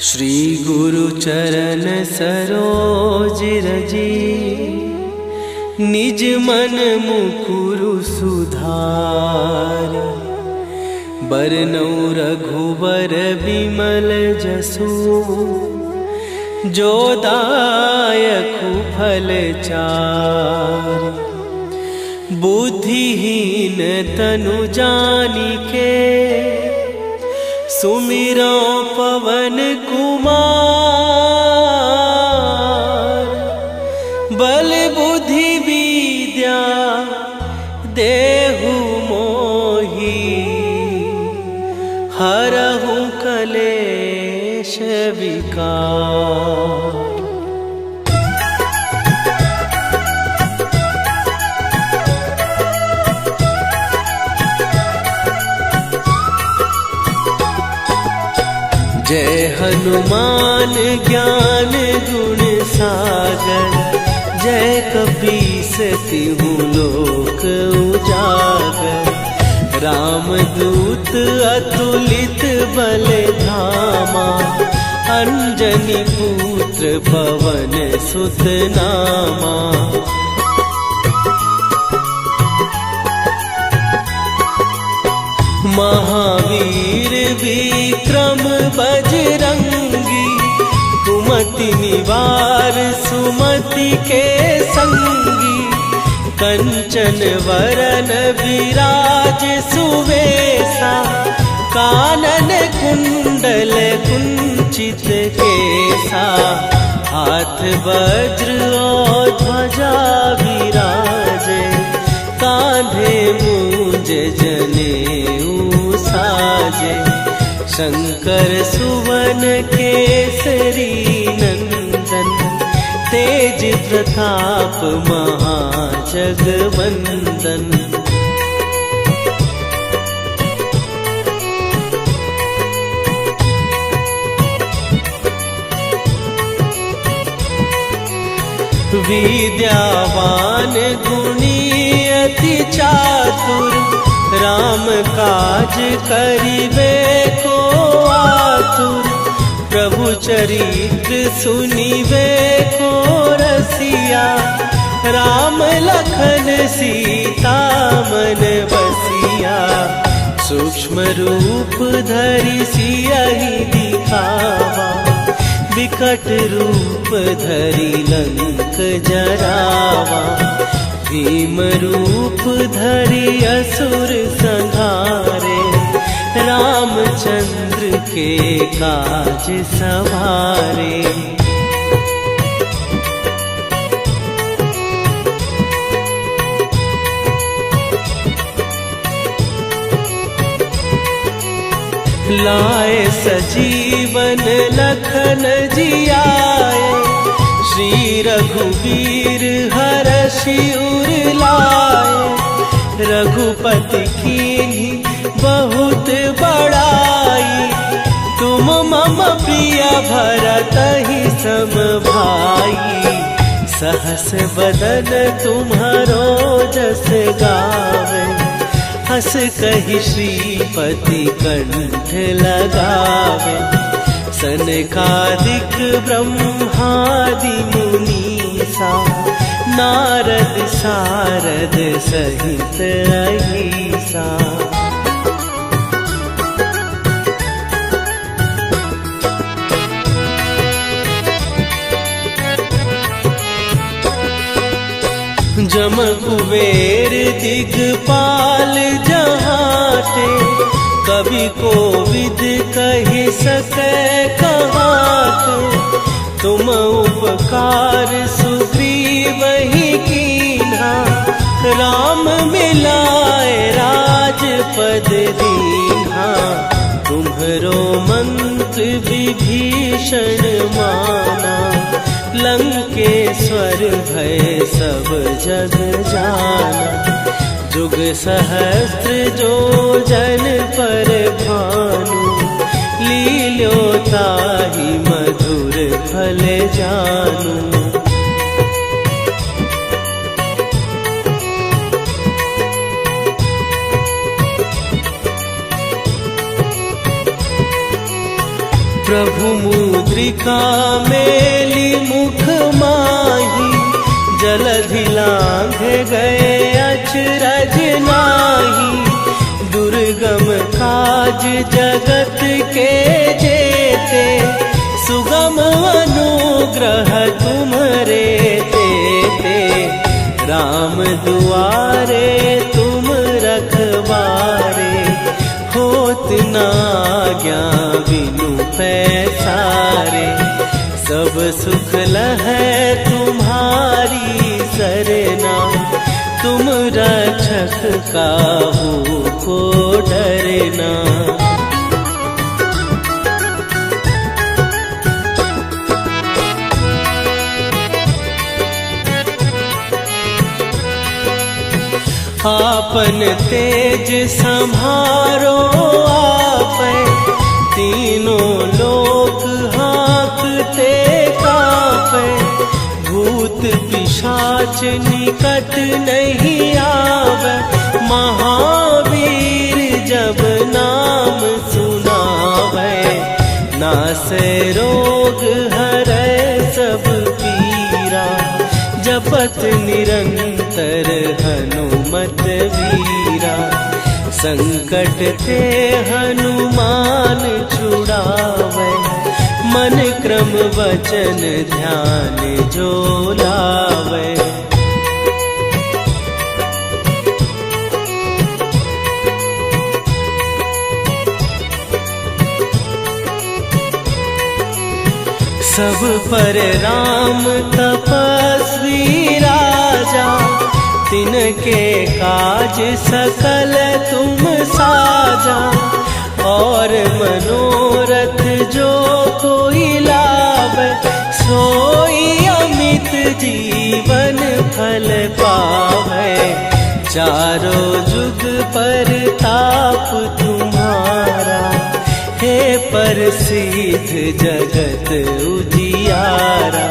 श्री गुरु चरण सरोज रजी, निज मन मुकुरु सुधार। बरनौ रघुबर बिमल जसु, जो दायकु फल चार। बुद्धिहीन तनु जानिके, सुमिरो पवन कुमार। बल बुद्धि विद्या देहु मोहि, हरहु कलेश विकार। जय हनुमान ज्ञान गुण सागर, जय कपीस तिहु लोक उजागर। रामदूत अतुलित बल धामा, अंजनी पुत्र पवन सुत नामा। महावीर विक्रम बजरंगी, कुमति निवार सुमति के संगी। कंचन वरन विराज सुवेशा, कानन कुंडल कुंचित केसा। हाथ वज्र और ध्वजा विराजे, कांधे मूंज जनेऊ साजे। शंकर सुवन केसरी नंदन, तेज प्रताप महाजगवंदन। विद्यावान गुणी अति चातुर, राम काज करिबे को आतुर। प्रभु चरित्र सुनिबे को रसिया, राम लखन सीता मन बसिया। सूक्ष्म रूप धरि सियहि दिखावा, विकट रूप धरि लंक जरावा। भीम रूप धरि असुर संहारे, रामचंद्र के काज सवारे। लाए सजीवन लखन जियाए, श्री रघुवीर हरषि उर लाए। रघुपति कीन्ही बहुत बड़ाई, तुम मम प्रिय भरतहि सम भाई। सहस बदन तुम्हारो जस गावे, हस कहि श्रीपति कंठ लगावे। सनकादिक ब्रह्मादि मुनीसा, नारद सारद सहित अहिसा। जम कुबेर दिगपाल जहाते, कवि कोविद कहि सकै कहाते। तुम उपकार सुग्रीवहि कीन्हा, राम मिलाए राजपद दीन्हा। तुम्हरो मंत्र विभीषण माना, लंकेश्वर भय सब जग जाना। जुग सहस्त्र जो जन पर भानु, लील्यो ताहि मधुर फल जानू। प्रभु मुद्रिका मेली मुख माही, जलधि लांघ गए अचरज नाही। दुर्गम काज जगत के जेते, सुगम अनुग्रह तुम्हरे देते। राम दुआरे तुम रखवारे, होत न आज्ञा बिनु पैसारे। सब सुख लहै तुम्हारी सरना, तुम रक्षक काहू को डरना। आपन तेज संभारो आपै, तीनों लोक हाँकते कांपै। भूत पिशाच निकट नहीं आवे, महावीर जब नाम सुनावे। नासै रोग हरै सब पीरा, जपत निरंतर हनुमत वीरा। संकट ते हनुमान छुड़ावे, मन क्रम वचन ध्यान जो लावे। सब पर राम तपस्वी राजा, तिनके काज सकल तुम साजा। और मनोरथ जो कोई लावे, सोई अमित जीवन फल पावे। चारों जुग पर ताप तुम्हारा, हे प्रसिद्ध जगत उजियारा।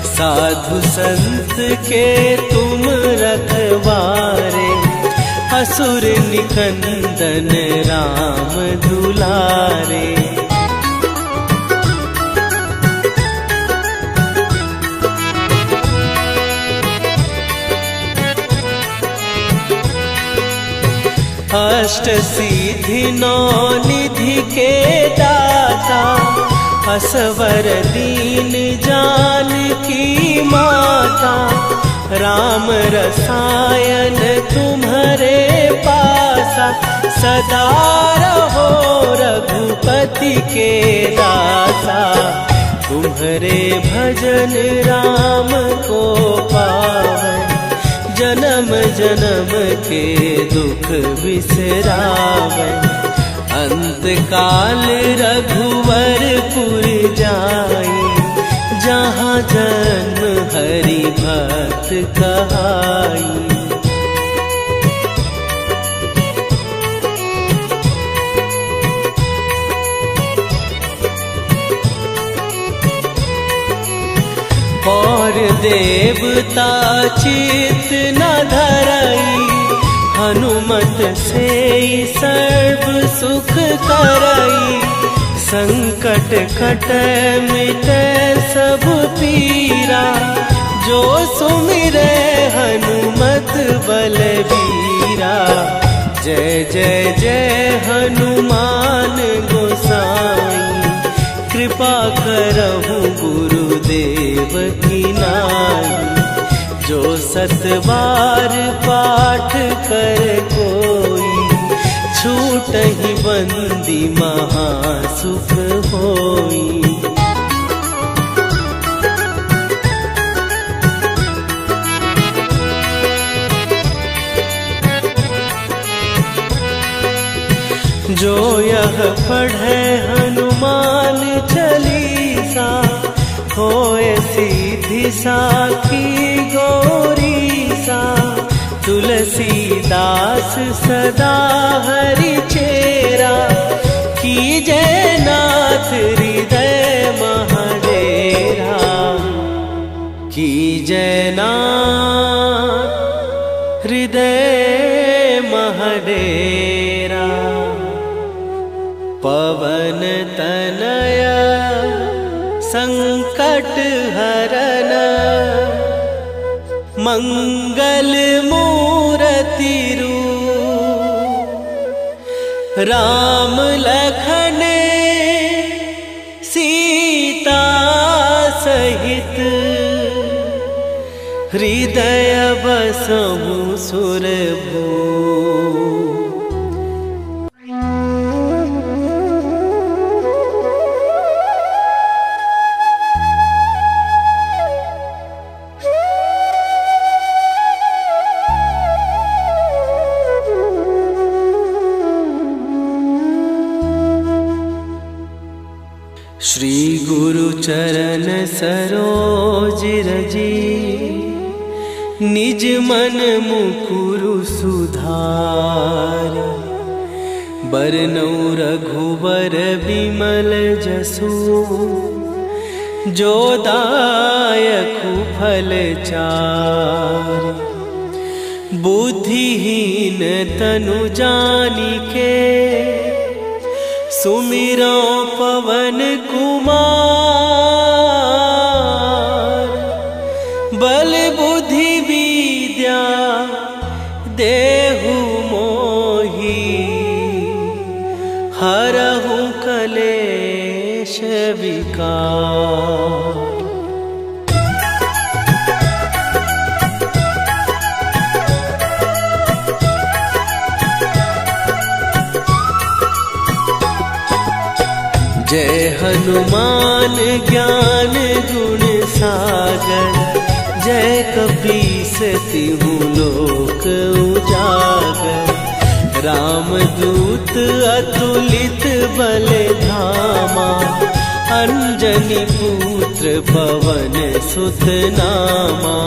साधु संत के तुम रखवारे, असुर निकंदन राम दुलारे। अष्ट सिद्धि नौ निधि के दाता, असवर दीन जानकी माता। राम रसायन तुम्हारे पासा, सदा रहो रघुपति के दासा। तुम्हारे भजन राम को पावे, जन्म जन्म के दुख बिसरावे। अंत काल रघुवरपुर जाई, जहाँ जन्म हरि भक्त कहाई। और देवता चित न धरई, हनुमत से सर्व सुख करई। संकट कटै मिटै सब पीरा, जो सुमिरै हनुमत बलबीरा। जय जय जय हनुमान गोसाई, कृपा करहु गुरुदेव की नाई। जो सतबार पाठ कर कोई, छूटहि बंदी महासुख होई। जो यह पढ़े हनुमान चालीसा, होए सीधी साखी गौरीसा। तुलसीदास सदा हरि चेरा, कीजय नाथ हृदय महडेरा। कीजय नाथ हृदय महडेरा। पवन तनय धरन मंगल मूर्ति रूप राम लखन सीता सहित हृदय बसहु सुरभू। श्री गुरु चरण सरोज रजी निज मन मुकुरु सुधार। बरनौ रघुबर बिमल जसु जो दायकु फल चार। बुद्धिहीन तनु जानिके सुमिरो पवन कुमार। बल बुद्धि विद्या देहु मोहि हरहु कलेश विकार। जय हनुमान ज्ञान गुण सागर। जय कपीस तिहु लोक उजागर। रामदूत अतुलित बल धामा। अंजनी पुत्र पवन सुत नामा।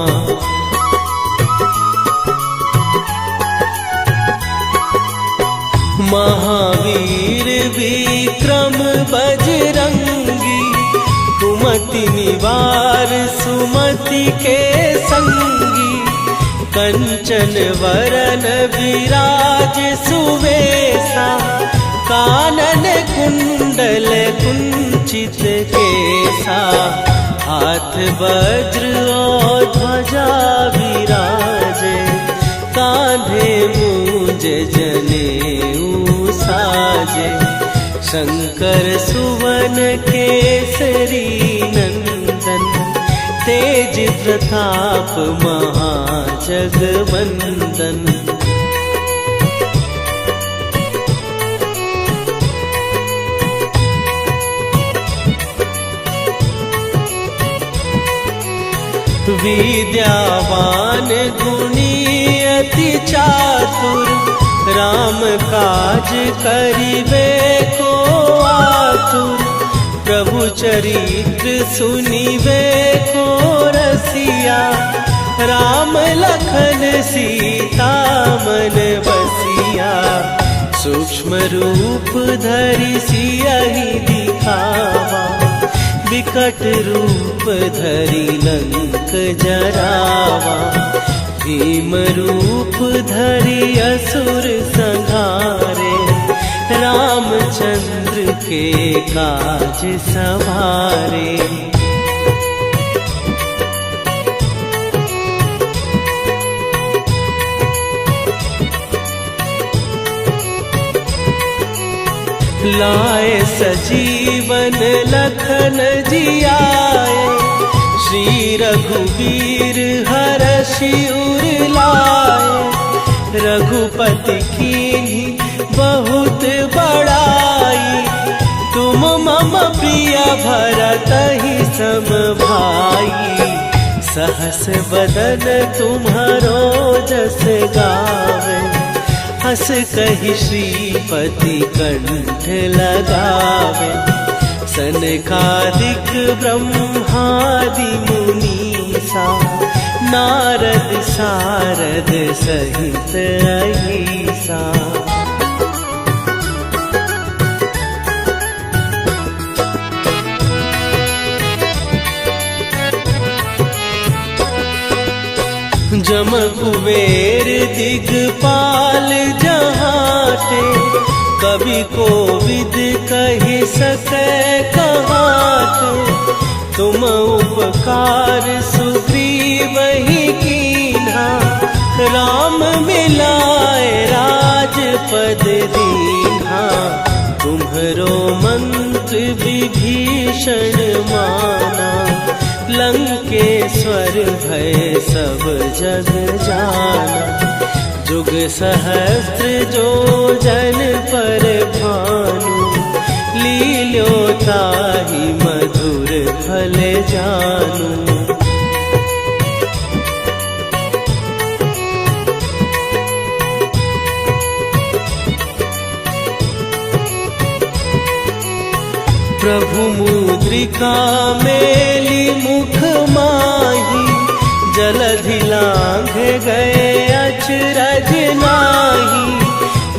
महावीर विक्रम बजरंगी। कुमति निवार सुमति के संगी। कंचन वरन विराज सुवेशा। कानन कुंडल कुंचित केसा। हाथ वज्र और ध्वजा विराजे। कांधे मूंज जनेऊ साजे। शंकर सुवन केसरी नंदन। तेज प्रताप महाजगवंदन। विद्यावान गुणी अति चातुर। राम काज करिबे को आतुर। प्रभु चरित्र सुनिबे को रसिया। राम लखन सीता मन बसिया। सूक्ष्म रूप धरि सियहि दिखावा। विकट रूप धरि लंक जरावा। भीम रूप धरि असुर संहारे। रामचंद्र के काज सवारे। लाए सजीवन लखन जियाए। श्री रघुवीर हरषि उर लाए। रघुपति कीन्ही बहुत बड़ाई। तुम मम प्रिय भरतहि सम भाई। सहस बदन तुम्हारो जस गावे। हस कहि श्रीपति कंठ लगावे। सनकादिक ब्रह्मादि मुनीसा। नारद सारद सहित अहिसा। जम कुबेर दिगपाल जहाते। कवि कोविद कहि सकै कहात, तुम उपकार सुग्रीव ही कीन्हा। राम मिलाए राजपद दीन्हा, तुम्हरो मंत्र विभीषण माना। लंकेश्वर भय सब जग जाना, जुग सहस्त्र जो जन पर भानु। लील्यो ताहि मधुर फल जानू। प्रभु मुद्रिका मेली मुख माही, जलधि लांघे गए अचरज नाही।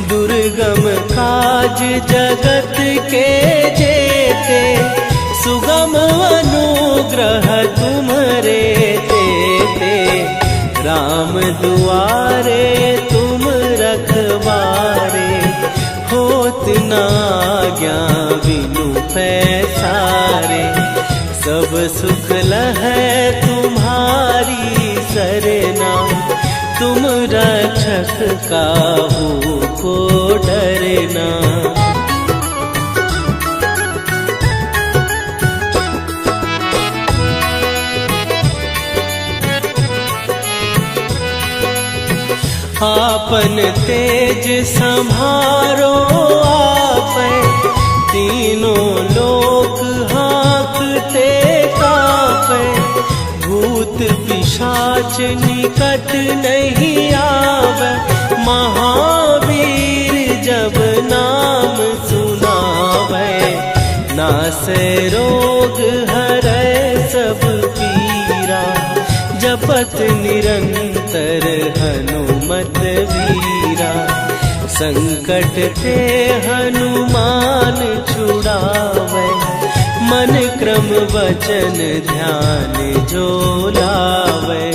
दुर्गम काज जगत के जेते, सुगम अनुग्रह तुम्हरे तेते। राम दुआरे तुम रखवारे, होत न आज्ञा बिनु पैसारे। सब सुख लहै तुम्हारी सरना, तुम रक्षक काहू को डरना। आपन तेज सम्हारो आपै, तीनों लोक हाँकते कांपै। भूत पिशाच निकट नहीं आवे, महावीर जब नाम सुनावे। नासै रोग हरै सब पीरा, जपत निरंतर हनुमत वीरा। संकट ते हनुमान छुड़ावे, मन क्रम वचन ध्यान जो लावे।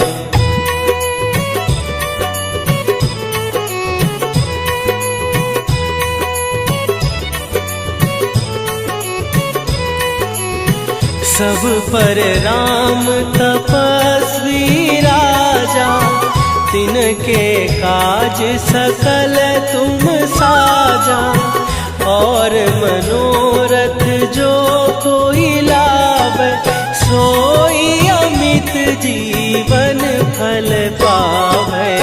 सब पर राम तपस्वी राजा, तिनके काज सकल तुम साजा। और मनोरथ जो कोई लावे, सोई अमित जीवन फल पावे।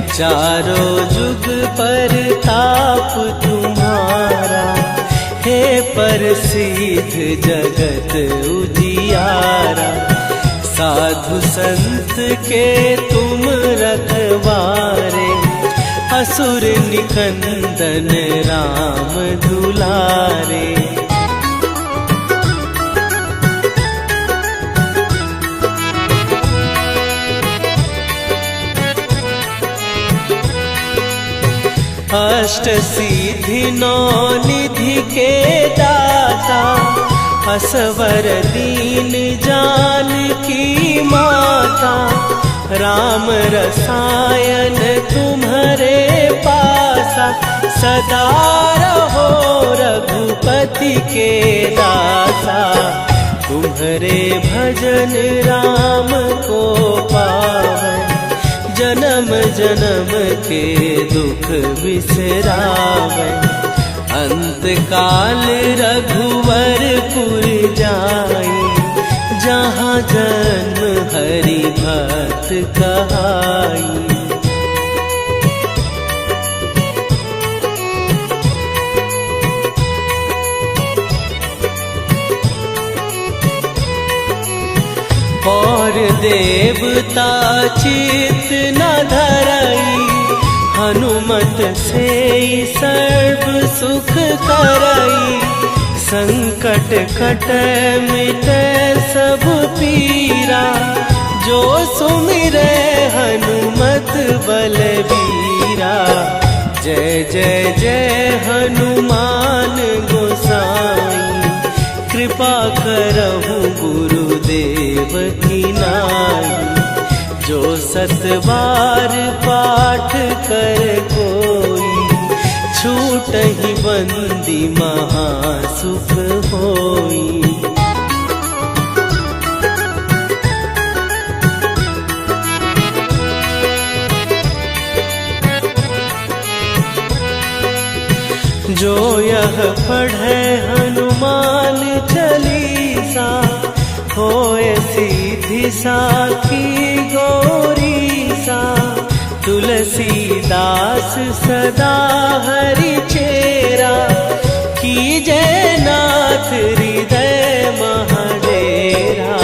चारों जुग पर ताप तुम्हारा, हे प्रसिद्ध जगत उजियारा। साधु संत के तुम रखवारे, असुर निकंदन राम दुलारे। अष्ट सिद्धि नौ निधि के दाता, असवर दीन जानकी माता। राम रसायन तुम्हारे पासा, सदा रहो रघुपति के दासा। तुम्हारे भजन राम को पावै, जन्म जन्म के दुख बिसरावै। अंत काल रघुवरपुर जाई, जहाँ जन्म हरि भक्त कहाई। और देवता चित न धरई, हनुमत से सर्व सुख करई। संकट कटै मिटै सब पीरा, जो सुमिरै हनुमत बलबीरा। जय जय जय हनुमान गोसाई, कृपा करहु गुरुदेव की नाई। जो सत बार पाठ कर कोई, छूट छूटहि बंदी महासुख होई। जो यह पढ़े हनुमान चालीसा, होए सीधी साखी गौरीसा। तुलसीदास सदा हरि चेरा, कीजय नाथ हृदय महडेरा।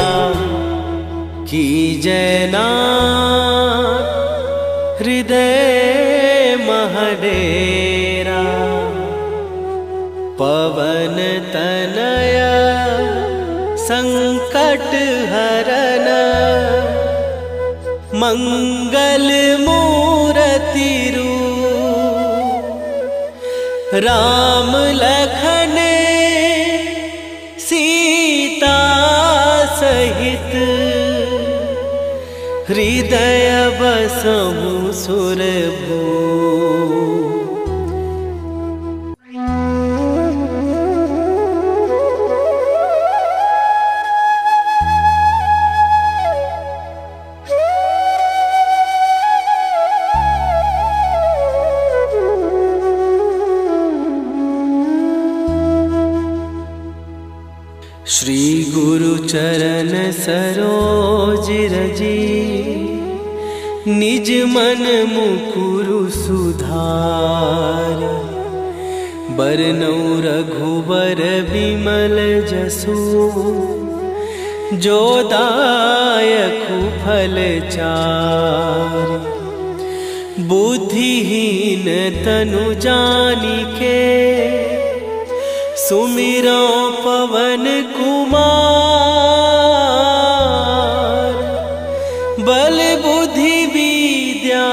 कीजय नाथ हृदय महडेरा। पवन तनय संकट हरन, मंगल मूरति रूप। राम लखन सीता सहित, हृदय बसहु सुरभूप। श्री गुरु चरण सरोज रजी, निज मन मुकुरु सुधार। बरनउँ रघुबर बिमल जसु, जो दायकु फल चारि। बुद्धिहीन तनु जानिके, सुमिरो पवन कुमार। बल बुद्धि विद्या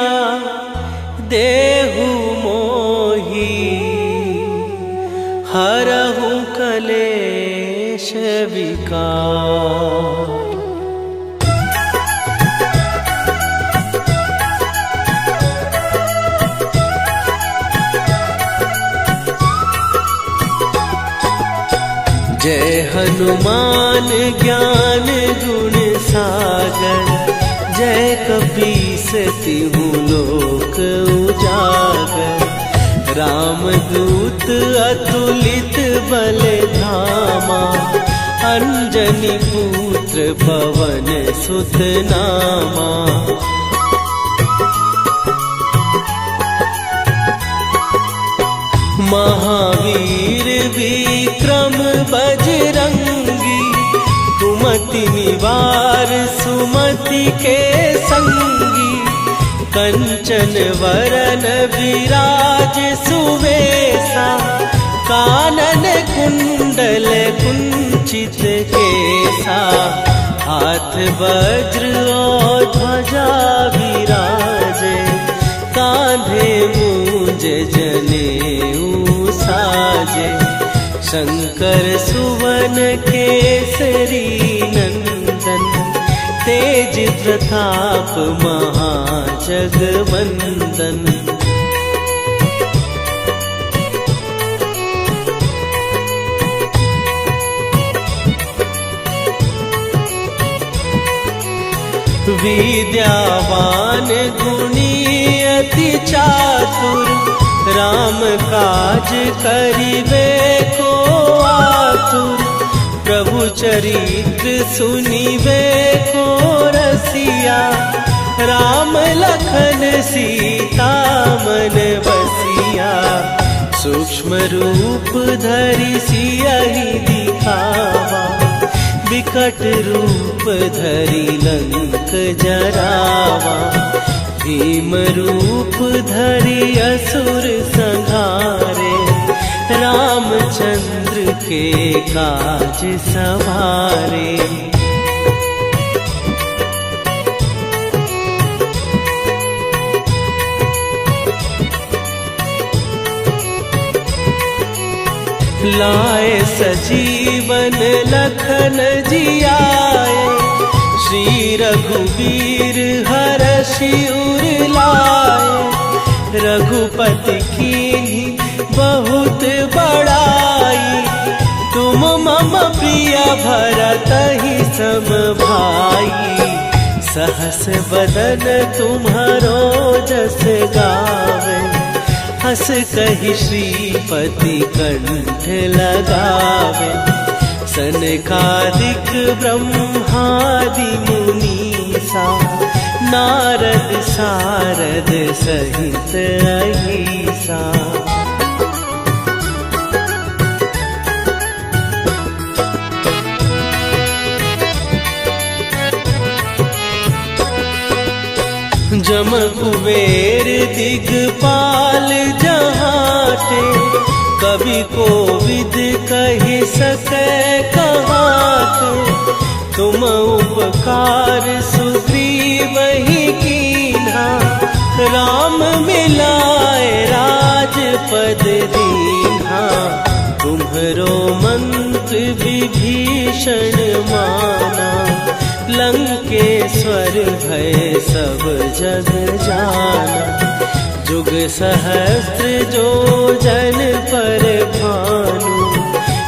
देहु मोहि, हरहु कलेश विकार। जय हनुमान ज्ञान गुण सागर, जय कपीस तिहु लोक उजागर। रामदूत अतुलित बल धामा, अंजनी पुत्र पवन सुत नामा। महावीर विक्रम बजरंगी, कुमति निवार सुमति के संगी। कंचन वरन विराज सुवेशा, कानन कुंडल कुंचित केसा। हाथ वज्र और ध्वजा विराजे, कांधे मूंज जनेऊ साजे। शंकर सुवन केसरी नंदन, तेज प्रताप महाजगवंदन। विद्यावान गुणी अति चातुर, राम काज करिबे को आतुर। प्रभु चरित्र सुनिबे को रसिया, राम लखन सीता मन बसिया। सूक्ष्म रूप धरि सियहि दिखावा, विकट रूप धरि लंक जरावा। भीम रूप धरि असुर संहारे, रामचंद्र के काज सवारे। लाए सजीवन लखन जियाए, श्री रघुवीर हरषि उर लाए। रघुपति कीन्ही बहुत बड़ाई, तुम मम प्रिय भरत ही सम भाई। सहस बदन तुम्हारो जस गावे, हस कहि श्रीपति कंठ लगावे। सनकादिक ब्रह्मादि मुनीसा, नारद सारद सहित अहिसा। जम कुबेर दिगपाल जहाटे, कवि को विद कहि सकै कहाते। तुम उपकार सुग्रीव ही कीन्हा, राम मिलाए राजपद दीन्हा। तुम्हरो मंत्र विभीषण माना, लंकेश्वर भय सब जग जाना। जुग सहस्त्र जो जन पर भानु,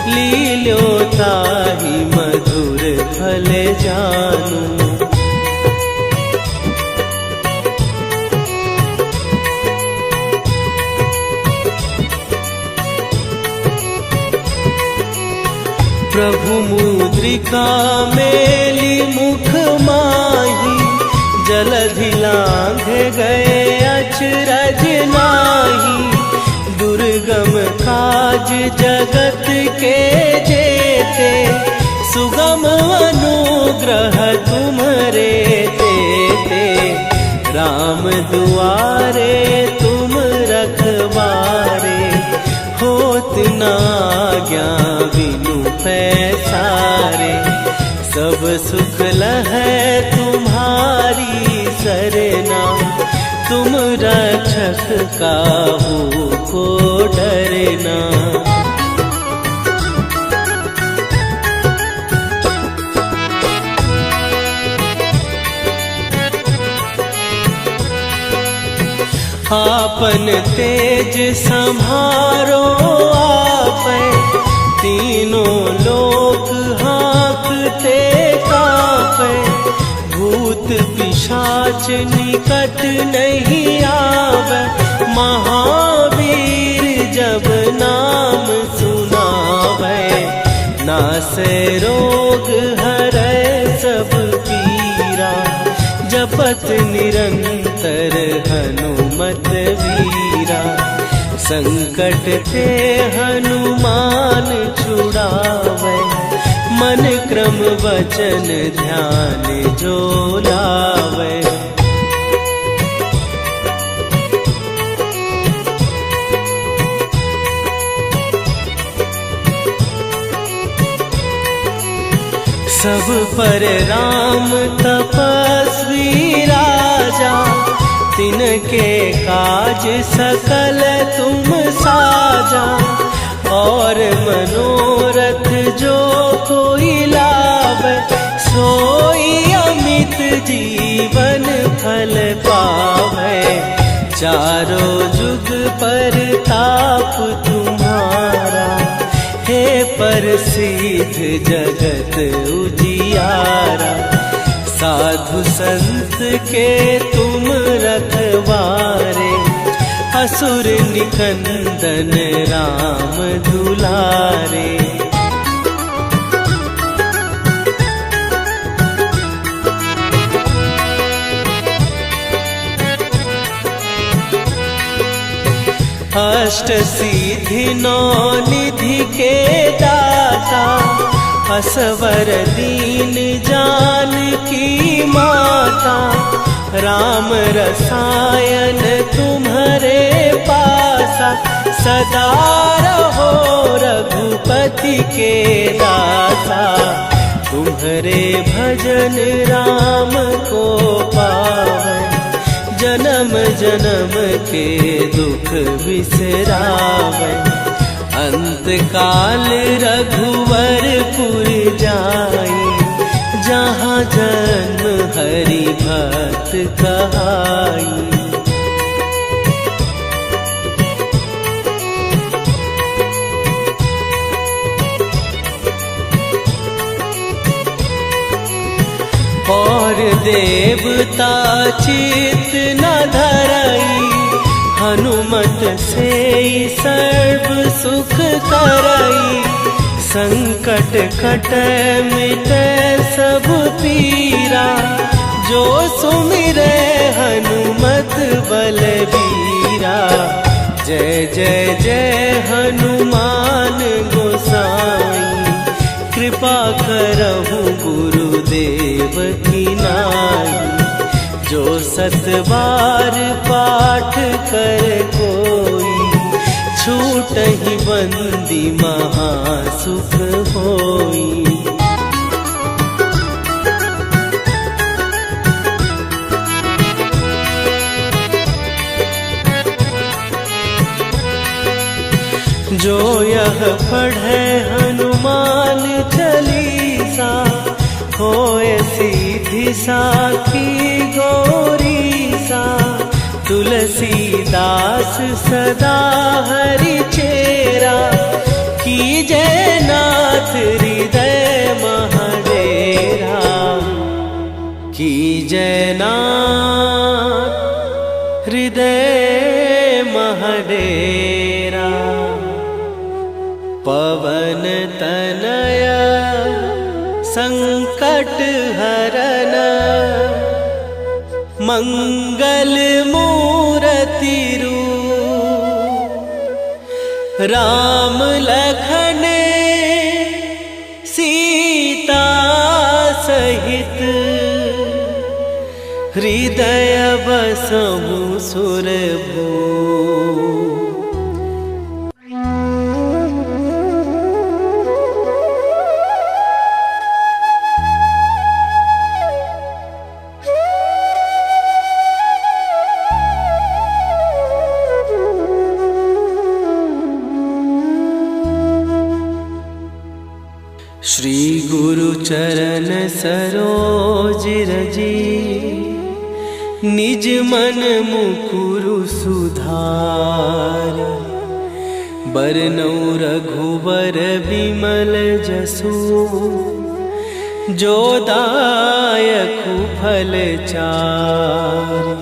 लील्यो ताहि मधुर फल जानू। प्रभु मुद्रिका मेली मुख माही, जलधि लांघे गए अचरज नाही। दुर्गम काज जगत के जेते, सुगम अनुग्रह तुम्हरे तेते। राम दुआरे तुम रखवारे, होत न आज्ञा बिनु पैसारे। सब सुख लहै तुम्हारी सरना, तुम रक्षक काहू को डरना। आपन तेज संभारो आपै, तीनों लोक हाँकते कापै। भूत पिशाच निकट नहीं आवे, महावीर जब नाम सुनावे। नासै रोग हरै सब पीरा, जपत निरंतर हनुमत वीरा। संकट ते हनुमान छुड़ावे, मन क्रम वचन ध्यान जो लावे। सब पर राम तपस्वी राजा, तिनके काज सकल तुम साजा। और मनोरथ जो कोई लावे, सोई अमित जीवन फल पावे। चारों जुग पर ताप तुम्हारा, हे प्रसिद्ध जगत उजियारा। साधु संत के तुम रखवारे, असुर निकंदन राम दुलारे। अष्ट सिद्धि नौ निधि के दाता, असवर दीन जानकी माता। राम रसायन तुम्हारे पासा, सदा रहो रघुपति के दासा। तुम्हारे भजन राम को पावे, जन्म जन्म के दुख बिसरावे। अंत काल रघुवरपुर जाई, जहाँ जन्म हरि भक्त कहाई। और देवता चित न धरई, हनुमत से सर्व सुख करई। संकट कटे मिटे सब पीरा, जो सुमिरे हनुमत बलबीरा। जय जय जय हनुमान गोसाई, कृपा करहु गुरुदेव की नाई। जो 7 बार पाठ कर कोई, छूटहि बंदी महासुख होई। जो यह पढ़े हनुमान चालीसा, होए सीधी साखी गौरीसा। तुलसीदास सदा हरि चेरा, कीजय नाथ हृदय महडेरा। कीजय नाथ हृदय महडेरा। पवन तनय संकट हरन, मंगल मूरति रूप। राम लखन सीता सहित, हृदय बसहु सुरभूप। श्री गुरु चरण सरोज रजी, निज मन मुकुरु सुधार। बरनउँ रघुबर बिमल जसु, जो दायकु फल चारि।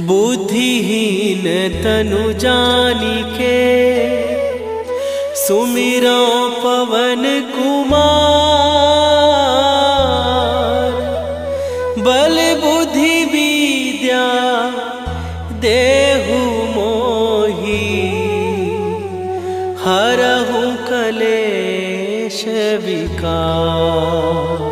बुद्धिहीन तनु जानिके, सुमिरो पवन कुमार। बल बुद्धि विद्या देहु मोहि, हरहु कलेश विकार।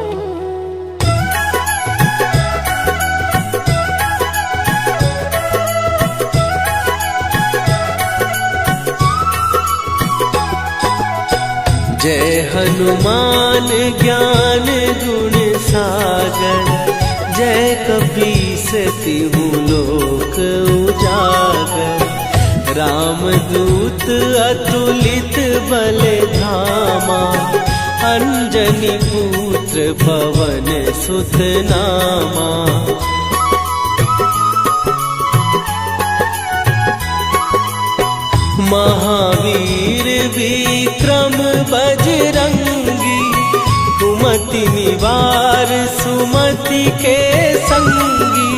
जय हनुमान ज्ञान गुण सागर, जय कपीस तिहु लोक उजागर। रामदूत अतुलित बल धामा, अंजनी पुत्र पवन सुत नामा। महावीर विक्रम बजरंगी, कुमति निवार सुमति के संगी।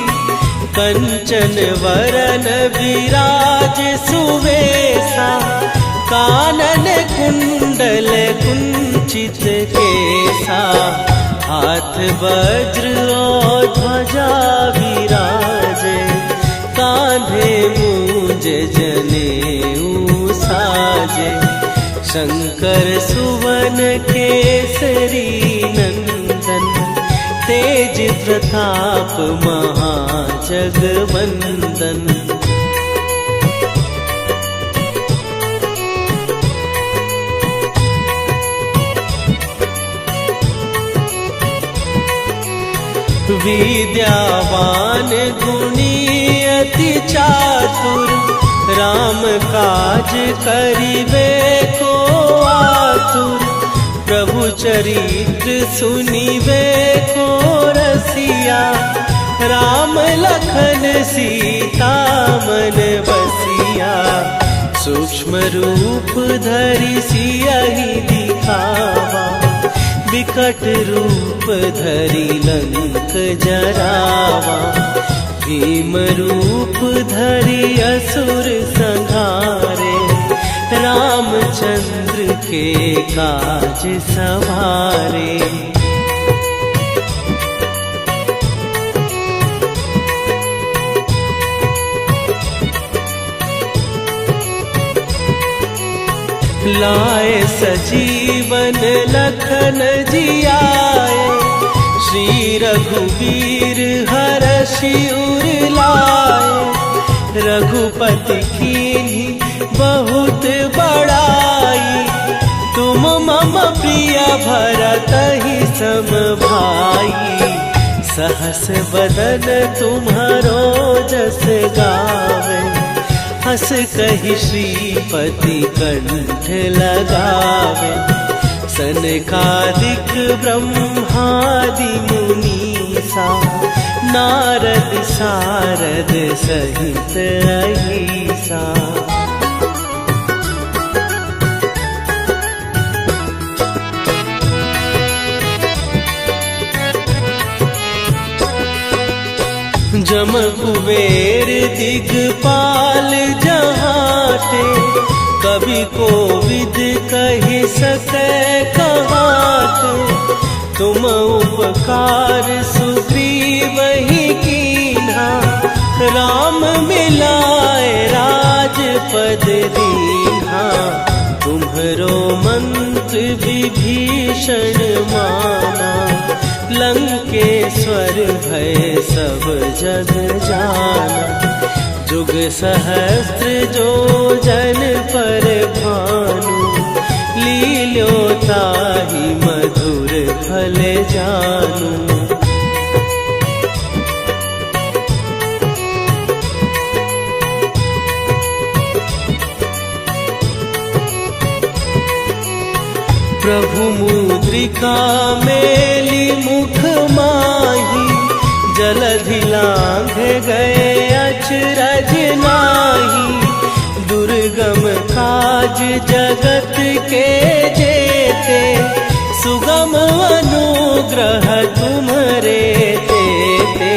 कंचन वरन विराज सुवेशा, कानन कुंडल कुंचित केसा। हाथ वज्र और ध्वजा विराजे, कांधे मूंज जनेऊ साजे। शंकर सुवन केसरी नंदन, तेज प्रताप महाजगवंदन। विद्यावान गुणी अति चातुर, राम काज करिबे को आतुर। प्रभु चरित्र सुनिबे को रसिया, राम लखन सीता मन बसिया। सूक्ष्म रूप धरि सियहि दिखावा, विकट रूप धरि लंक जरावा, भीम रूप धरि असुर संहारे, रामचंद्र के काज सवारे। लाए सजीवन लखन जियाए, श्री रघुवीर हरषि उर लाए। रघुपति कीन्ही बहुत बड़ाई, तुम मम प्रिय भरतहि सम भाई। सहस बदन तुम्हारो जस गावे, हस कहि श्रीपति कंठ लगावे। सनकादिक ब्रह्मादि मुनीसा, नारद सारद सहित अहिसा। जम कुबेर दिगपाल जहाते, कवि कोविद कहि सकै कहाते। तुम उपकार सुग्रीवहि कीन्हा, राम मिलाए राजपद दीन्हा। तुम्हरो मंत्र विभीषण माना, लंकेश्वर भय सब जग जाना। जुग सहस्त्र जो जन पर भानु, लील्यो ताहि मधुर फल जानू। प्रभु मुद्रिका मेली मुख माही, जलधि लांघ गए अचरज नाही। दुर्गम काज जगत के जेते, सुगम अनुग्रह तुम्हरे तेते।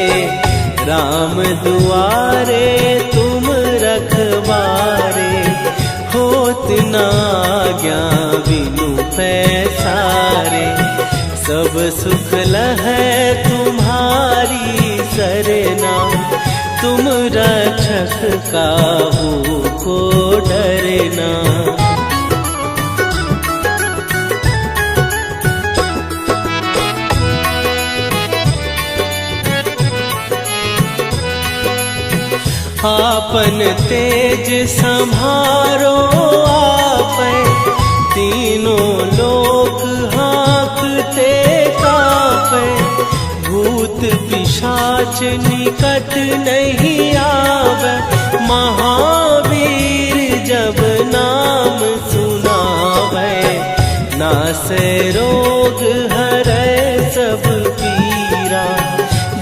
राम दुआरे तुम रखवारे, होत न आज्ञा बिनु पैसारे। सब सुख लहै तुम्हारी सरना, तुम रक्षक काहू को डरना। आपन तेज सम्हारो आपै, तीनों लोक हाँकते कापै। भूत पिशाच निकट नहीं आवे, महावीर जब नाम सुनावे। नासै रोग हरै सब पीरा,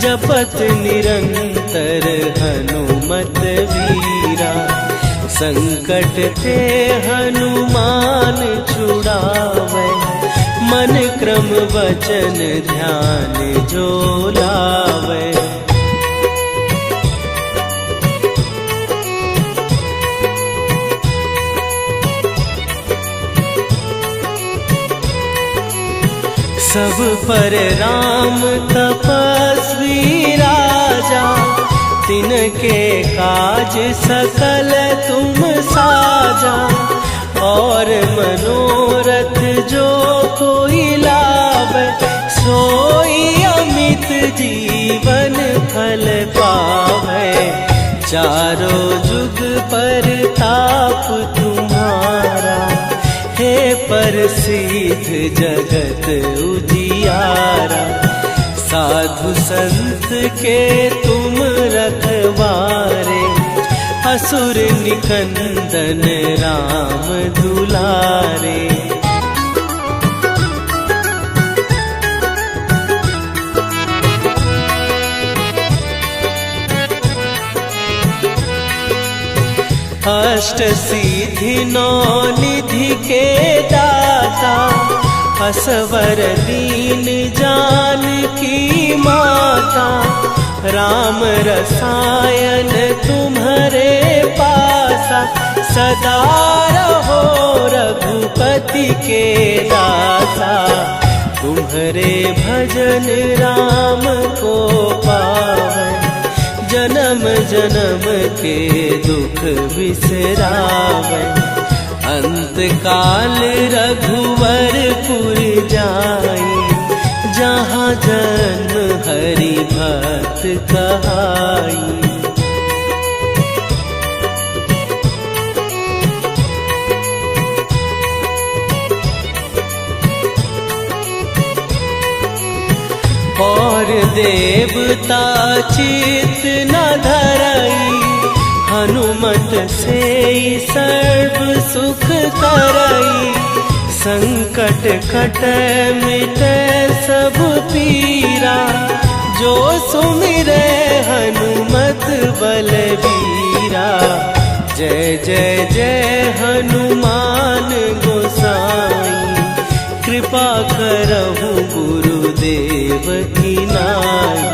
जपत निरंतर हनुमत वीरा। संकट ते हनुमान छुड़ावे, मन क्रम वचन ध्यान जो लावे। सब पर राम तपस्वी राजा, तिनके काज सकल तुम साजा। और मनोरथ जो कोई लावे, सोई अमित जीवन फल पावे। चारों जुग पर ताप तुम्हारा, हे प्रसिद्ध जगत उजियारा। साधु संत के तुम रखवारे, असुर निकंदन राम दुलारे। अष्ट सिद्धि नौ निधि के दाता, असवर दीन जानकी माता, राम रसायन तुम्हारे पासा, सदा रहो रघुपति के दासा। तुम्हारे भजन राम को पावन, जन्म जन्म के दुख बिसरावन। अंत काल रघुवरपुर जाई, जहाँ जन्म हरि भक्त कहाई। और देवता चित न धरई, हनुमत से सर्व सुख करई। संकट कटै मिटै सब पीरा, जो सुमिरै हनुमत बलबीरा। जय जय जय हनुमान गोसाई, कृपा करहु गुरुदेव की नाई।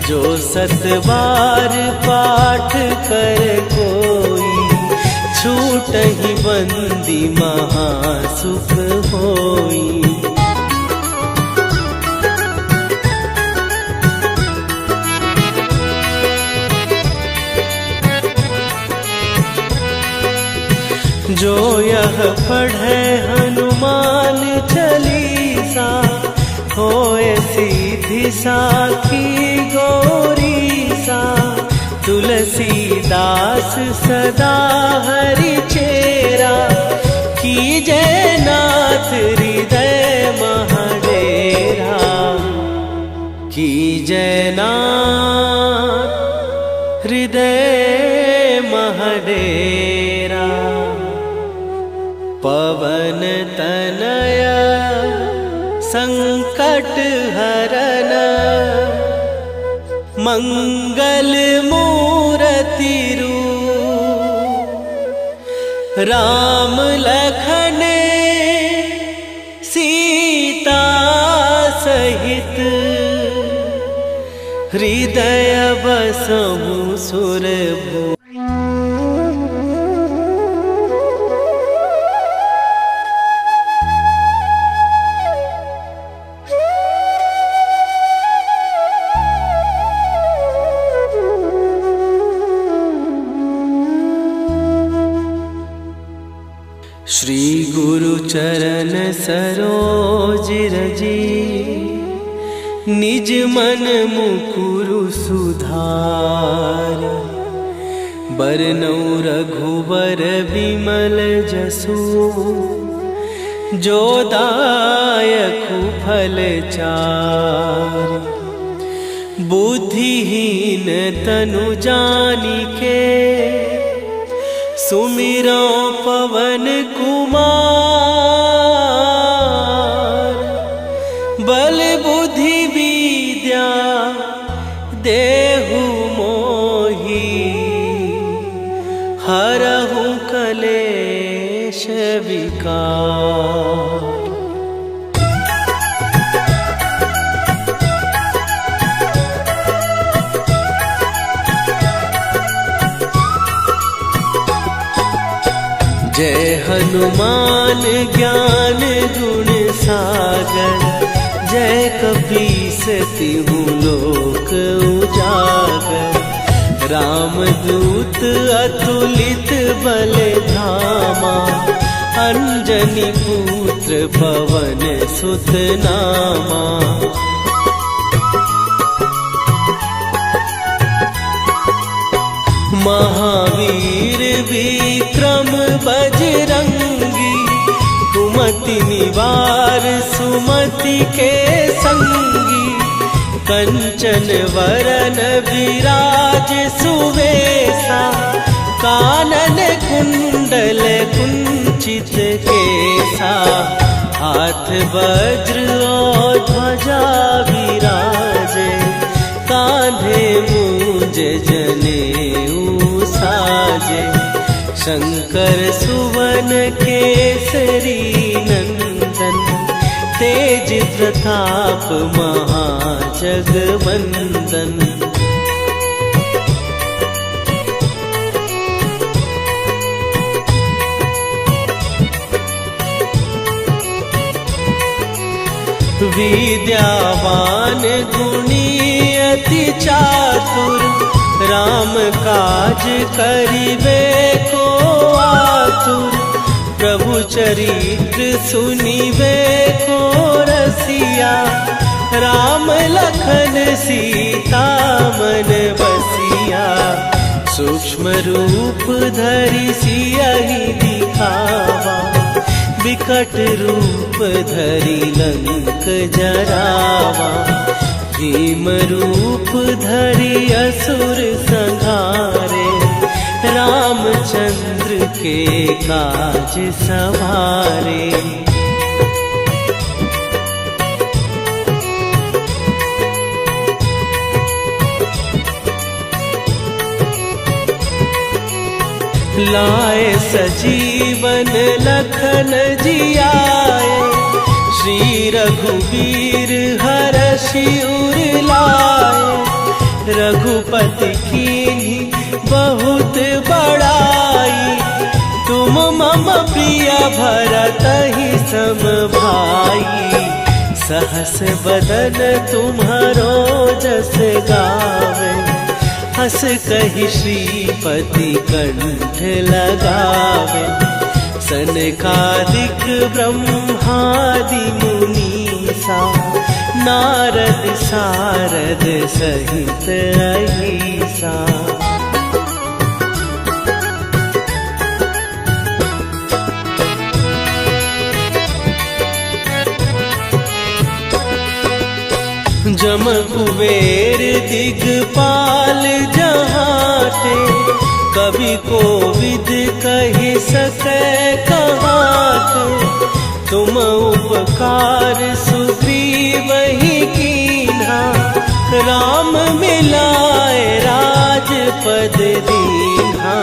जो 7 बार पाठ कर कोई, छूटहि बंदी महासुख होई। जो यह पढ़े हनुमान चालीसा, होए सीधी साखी गौरीसा। तुलसीदास सदा हरि चेरा, कीजय नाथ हृदय महडेरा। कीजय नाथ हृदय महडेरा। पवन तनया संकट हरन, मंगल मूरति रूप। राम लखन सीता सहित, हृदय बसहु सुरभूप। श्री गुरु चरण सरोज रजी, निज मन मुकुरु सुधार। बरनौ रघुबर विमल जसु, जो दायकु फल चार। बुद्धिहीन तनु जानिके, सुमिरो पवन कुमार। बल बुद्धि विद्या देहु मोहि, हरहु कलेश विकार। जय हनुमान ज्ञान गुण सागर, जय कपीस तिहु लोक उजागर। रामदूत अतुलित बल धामा, अंजनी पुत्र पवन सुत नामा। महावीर विक्रम बजरंगी, कुमति निवार सुमति के संगी। कंचन वरन विराज सुवेशा, कानन कुंडल कुंचित केसा। हाथ वज्र और ध्वजा विराजे, कांधे मूंज जनेऊ साजे। शंकर सुवन केसरी नंदन, प्रताप महाजगवंदन। विद्यावान गुणी अति चातुर, राम काज करिबे को आतुर। प्रभु चरित्र सुनिबे को रसिया, राम लखन सीता मन बसिया। सूक्ष्म रूप धरि सियहि दिखावा, विकट रूप धरि लंक जरावा। भीम रूप धरि असुर संहारे, रामचंद्र के काज सवारे। लाए सजीवन लखन जियाए, श्री रघुवीर हरषि उर लाए। रघुपति कीन्ही बहुत बड़ाई, तुम मम प्रिय भरतहि सम भाई। सहस बदन तुम्हारो जस गावे, हस कहि श्रीपति कंठ लगावे। सनकादिक ब्रह्मादि मुनीसा, नारद सारद सहित अहिसा। जम कुबेर दिगपाल जहाते, कवि कोविद कहि सकै कहाते। तुम उपकार सुग्रीवहि कीन्हा, राम मिलाए राजपद दीन्हा।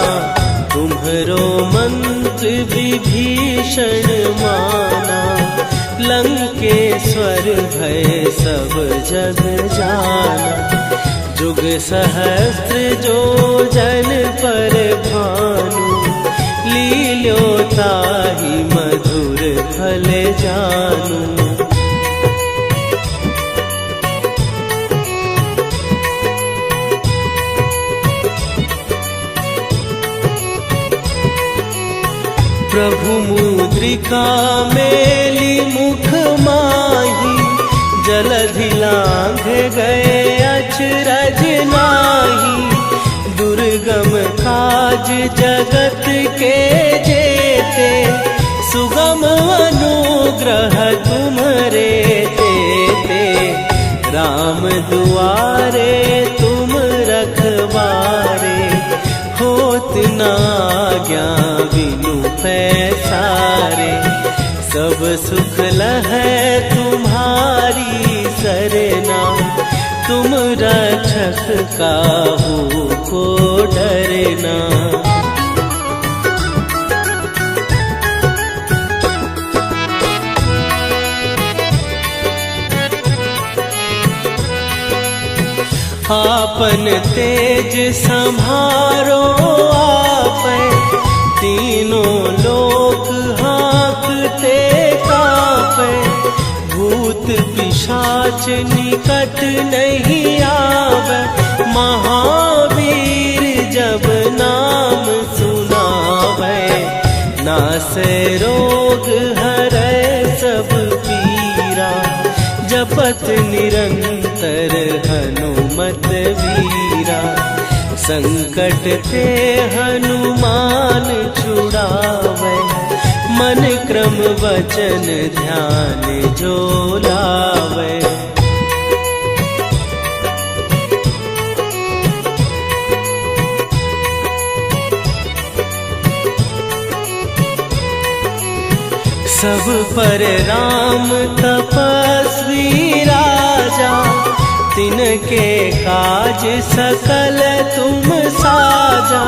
तुम्हरो मंत्र विभीषण माना, लंकेश्वर भय सब जग जाना। जुग सहस्त्र जो जन पर भानु, लील्यो ताहि मधुर फल जानू। प्रभु मुद्रिका मेली मुख माही, जलधि लांघ गए अचरज नाही। दुर्गम काज जगत के जेते, सुगम अनुग्रह तुम्हरे तेते। राम दुआरे तुम रखवारे, होत न आज्ञा बिनु पैसारे। सब सुख लहै तुम्हारी सरना, तुम रक्षक काहू को डरना। आपन तेज संभारो आपै, तीनों लोक हाँकते कांपै। भूत पिशाच निकट नहीं आवे, महावीर जब नाम सुनावे। नासै रोग हरै सब पीरा, जपत निरंतर हनुमत वीरा। संकट ते हनुमान छुड़ावे, मन क्रम वचन ध्यान जो लावे। सब पर राम तपस्वी राजा, तिनके काज सकल तुम साजा।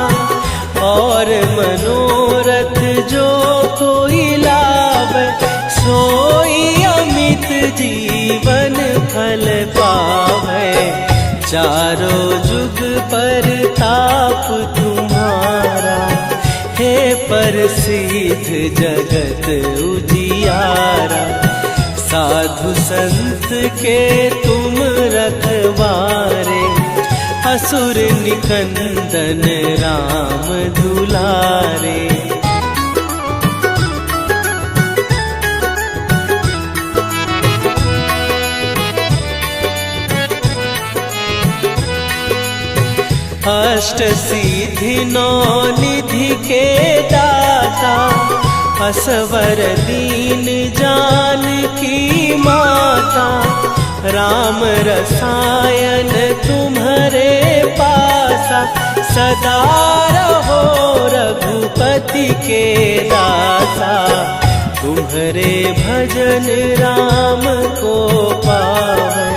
और मनोरथ जो कोई लाभ, सोई अमित जीवन फल पावे। चारों जुग पर ताप तुम्हारा, हे प्रसिद्ध जगत उजियारा। साधु संत के तुम रखवारे, असुर निकंदन राम दुलारे। अष्ट सिद्धि नौ निधि के दाता, असवर दीन जानकी माता। राम रसायन तुम्हारे पासा, सदा रहो रघुपति के दासा। तुम्हारे भजन राम को पावै,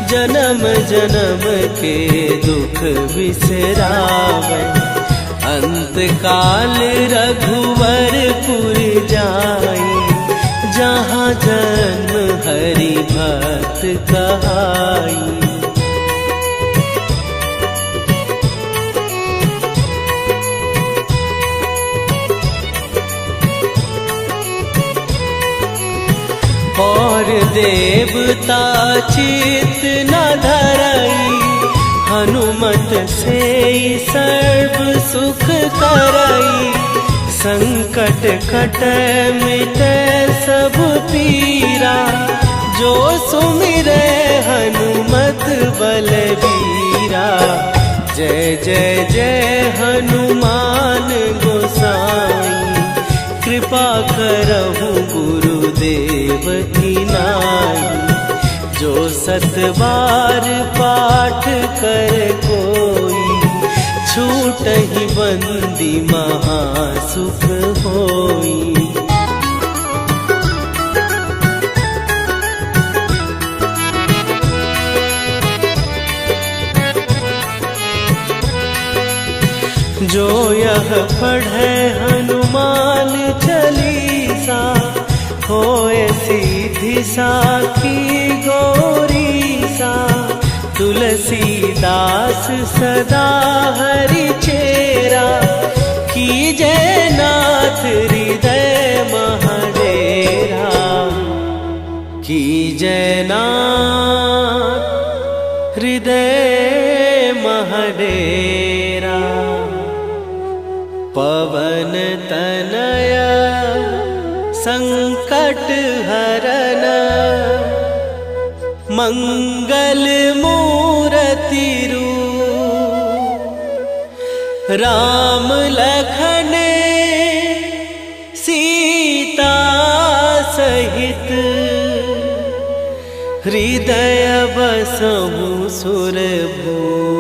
जन्म जन्म के दुख बिसरावे। अंत काल रघुवरपुर जाई, जहाँ जन्म हरि भक्त कहाई। और देवता चित न धरई, हनुमत से सर्व सुख करई। संकट कटै मिटै सब पीरा, जो सुमिरै हनुमत बलबीरा। जय जय जय हनुमान गोसाई, कृपा करहु गुरुदेव की नाई। जो सत बार पाठ कर कोई, छूटहि बंदी महासुख होई। जो यह पढ़े हनुमान चालीसा, होए सीधी साखी गौरीसा। तुलसीदास सदा हरि चेरा, कीजय नाथ हृदय महडेरा। कीजय नाथ हृदय महडेरा। पवन तनया संकट हरन, मंगल मूर्ति रूप। राम लखन सीता सहित, हृदय बसहु सुरभूप।